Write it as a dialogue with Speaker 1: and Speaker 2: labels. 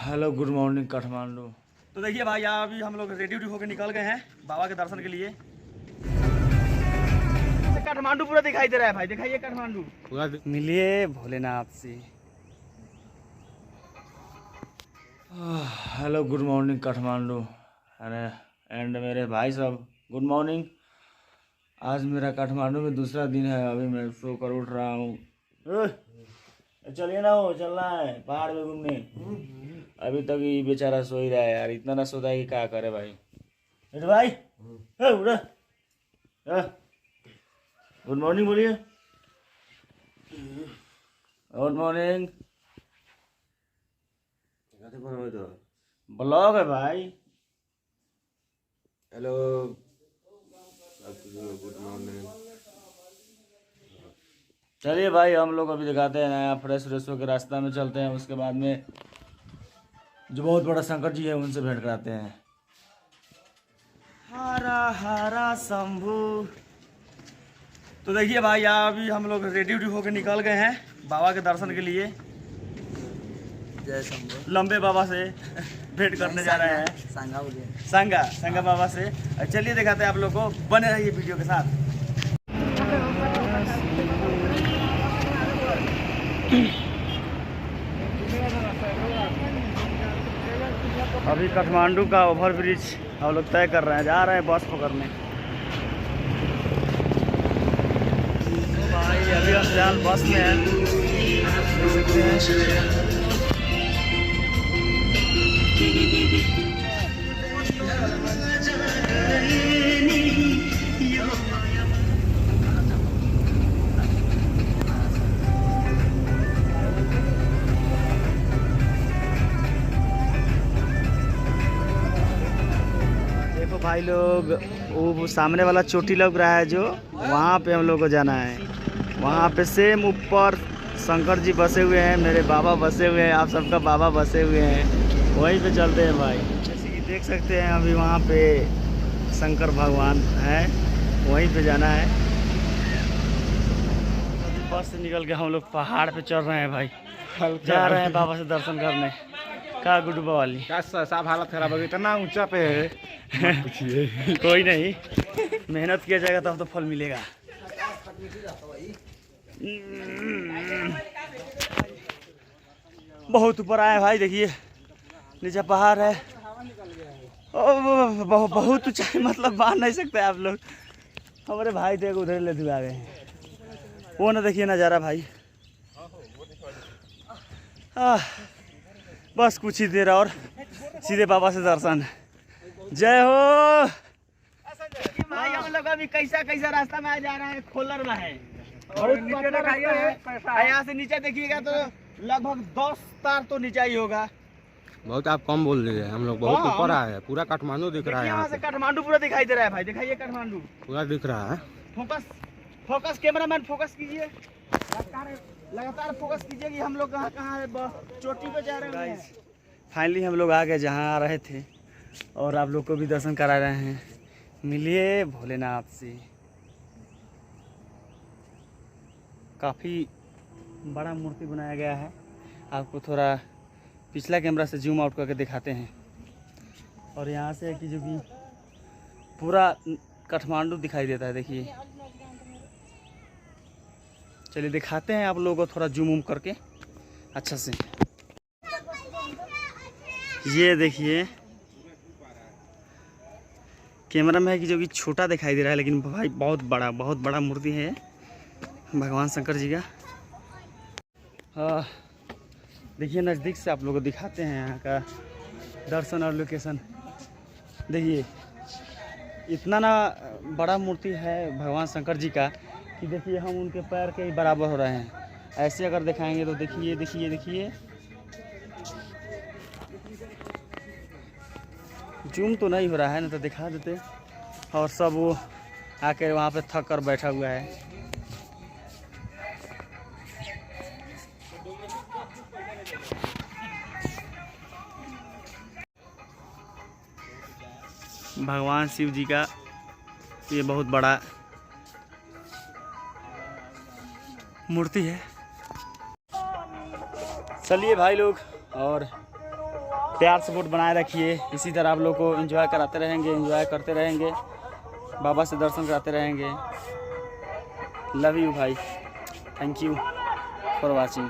Speaker 1: Hello good morning Kathmandu.
Speaker 2: तो देखिए भाई यहाँ अभी हम लोग रेडी उडी होकर निकल गए हैं बाबा के दर्शन के लिए। काठमांडू पूरा दिखाई दे रहा है भाई, दिखाइए काठमांडू पूरा। मिलिए भोलेनाथ से।
Speaker 1: Hello good morning Kathmandu and मेरे भाई साहब गुड मॉर्निंग। आज मेरा काठमांडू में दूसरा दिन है। अभी मैं सो कर उठ रहा हूँ। चलिए ना, वो चलना है पहाड़ में घूमने। अभी तक ये बेचारा सो ही रहा है यार, इतना ना सोता है कि क्या करे भाई। अरे भाई उठा, गुड मॉर्निंग बोलिए। Good morning. ब्लॉग है भाई।
Speaker 3: Hello good morning.
Speaker 1: चलिए भाई हम लोग अभी दिखाते हैं नया फ्रेश व्रेश होकर रास्ता में चलते हैं। उसके बाद में जो बहुत बड़ा शंकर जी है उनसे भेंट कराते हैं।
Speaker 2: हरा हरा शंभू। तो देखिए भाई यहाँ अभी हम लोग रेडी उडी होकर निकल गए हैं बाबा के दर्शन के लिए।
Speaker 4: जय शंभू।
Speaker 2: लंबे बाबा से भेंट करने जा रहे हैं।
Speaker 4: सांगा बोलिए।
Speaker 2: संगा बाबा से। चलिए दिखाते हैं आप लोग को, बने रहिए वीडियो के साथ। अभी काठमांडू का ओवर ब्रिज हम लोग तय कर रहे हैं, जा रहे हैं बस पकड़ने। तो भाई अभी हम फिलहाल बस में हैं। भाई लोग वो सामने वाला चोटी लग रहा है जो, वहाँ पे हम लोग को जाना है। वहाँ पे सेम ऊपर शंकर जी बसे हुए हैं, मेरे बाबा बसे हुए हैं, आप सबका बाबा बसे हुए हैं। वहीं पे चलते हैं भाई। जैसे कि देख सकते हैं अभी वहाँ पे शंकर भगवान है, वहीं पे जाना है। अभी बस से निकल के हम लोग पहाड़ पे चढ़ रहे हैं भाई, जा रहे हैं बाबा से दर्शन करने। का गुडुबा वाली
Speaker 3: क्या साहब हालत खराब है, इतना ऊंचा पे है।
Speaker 2: कोई नहीं, मेहनत किया जाएगा तब तो फल मिलेगा। बहुत ऊपर आए भाई, देखिए नीचे पहाड़ है। बहुत ऊंचाई, मतलब बांध नहीं सकते आप लोग। हमारे भाई देखो उधर ले आ गए हैं, वो ना देखिए नज़ारा भाई। बस कुछ ही देर और सीधे बाबा से दर्शन। जय हो भाई। हम लोग अभी कैसा रास्ता में जा रहे हैं, खोलर में है और यहाँ से नीचे देखिएगा तो लगभग 10 तार तो नीचे ही होगा।
Speaker 3: बहुत आप कम बोल रहे हैं, हम लोग बहुत ऊपर आए हैं। पूरा काठमांडू दिख रहा है,
Speaker 2: यहाँ से काठमांडू पूरा दिखाई दे रहा है भाई, दिखाइए काठमांडू
Speaker 3: पूरा दिख रहा है।
Speaker 2: फोकस कैमरामैन फोकस कीजिए, लगातार फोकस कीजिए कि हम लोग कहाँ है, चोटी पे जा रहे हैं। फाइनली हम लोग आ गए जहाँ आ रहे थे, और आप लोग को भी दर्शन करा रहे हैं। मिलिए भोलेनाथ से। काफ़ी बड़ा मूर्ति बनाया गया है, आपको थोड़ा पिछला कैमरा से जूम आउट करके दिखाते हैं। और यहाँ से कि जो कि पूरा काठमांडू दिखाई देता है, देखिए। चलिए दिखाते हैं आप लोगों को थोड़ा जूम करके अच्छा से। ये देखिए कैमरा में है कि जो कि छोटा दिखाई दे रहा है, लेकिन भाई बहुत बड़ा मूर्ति है भगवान शंकर जी का। देखिए नज़दीक से आप लोगों को दिखाते हैं यहाँ का दर्शन और लोकेशन। देखिए इतना ना बड़ा मूर्ति है भगवान शंकर जी का कि देखिए हम उनके पैर के ही बराबर हो रहे हैं। ऐसे अगर दिखाएंगे तो देखिए जूम तो नहीं हो रहा है, ना तो दिखा देते। और सब वो आके वहाँ पे थक कर बैठा हुआ है। भगवान शिव जी का ये बहुत बड़ा मूर्ति है। चलिए भाई लोग, और प्यार सपोर्ट बनाए रखिए। इसी तरह आप लोग को एंजॉय कराते रहेंगे, एंजॉय करते रहेंगे, बाबा से दर्शन कराते रहेंगे। लव यू भाई, थैंक यू फॉर वाचिंग।